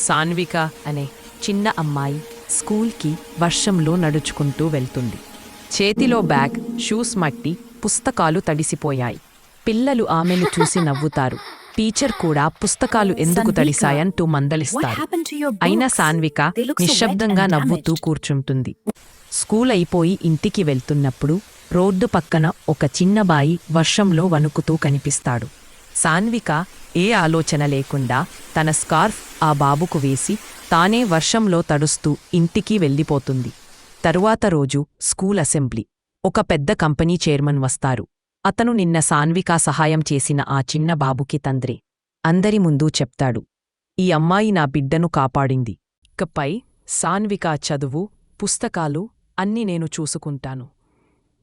సాన్విక అనే చిన్న అమ్మాయి స్కూల్కి వర్షంలో నడుచుకుంటూ వెళ్తుంది. చేతిలో బ్యాగ్, షూస్ మట్టి, పుస్తకాలు తడిసిపోయాయి. పిల్లలు ఆమెను చూసి నవ్వుతారు. టీచర్ కూడా పుస్తకాలు ఎందుకు తడిసాయంటూ మందలిస్తారు. అయినా సాన్విక నిశ్శబ్దంగా నవ్వుతూ కూర్చుంటుంది. స్కూల్ అయిపోయి ఇంటికి వెళ్తున్నప్పుడు రోడ్డు పక్కన ఒక చిన్న బాయి వర్షంలో వణుకుతూ కనిపిస్తాడు. సాన్విక ఏ ఆలోచన లేకుండా తన స్కార్ఫ్ ఆ బాబుకు వేసి తానే వర్షంలో తడుస్తూ ఇంటికి వెళ్ళిపోతుంది. తరువాత రోజు స్కూల్ అసెంబ్లీ. ఒక పెద్ద కంపెనీ చైర్మన్ వస్తారు. అతను నిన్న సాన్విక సహాయం చేసిన ఆ చిన్న బాబుకి తండ్రి. అందరి ముందు చెప్తాడు, ఈ అమ్మాయి నా బిడ్డను కాపాడింది. ఇకపై సాన్విక చదువు, పుస్తకాలు అన్నీ నేను చూసుకుంటాను.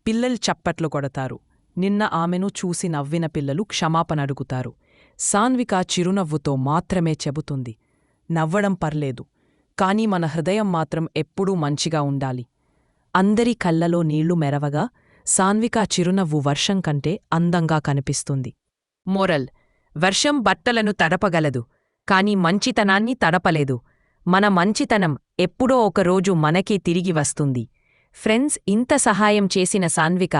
పిల్లలు చప్పట్లు కొడతారు. నిన్న ఆమెను చూసి నవ్విన పిల్లలు క్షమాపణ అడుగుతారు. సాన్విక చిరునవ్వుతో మాత్రమే చెబుతుంది, నవ్వడం పర్లేదు, కానీ మన హృదయం మాత్రం ఎప్పుడూ మంచిగా ఉండాలి. అందరి కళ్ళలో నీళ్లు మెరవగా సాన్విక చిరునవ్వు వర్షం కంటే అందంగా కనిపిస్తుంది. మోరల్: వర్షం బట్టలను తడపగలదు, కాని మంచితనాన్ని తడపలేదు. మన మంచితనం ఎప్పుడో ఒకరోజు మనకే తిరిగి వస్తుంది. ఫ్రెండ్స్, ఇంత సహాయం చేసిన సాన్విక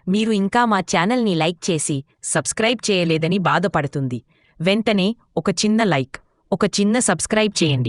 మీరు ఇంకా మా ఛానల్ని లైక్ చేసి సబ్స్క్రైబ్ చేయలేదని బాధపడుతుంది. వెంటనే ఒక చిన్న లైక్, ఒక చిన్న సబ్స్క్రైబ్ చేయండి.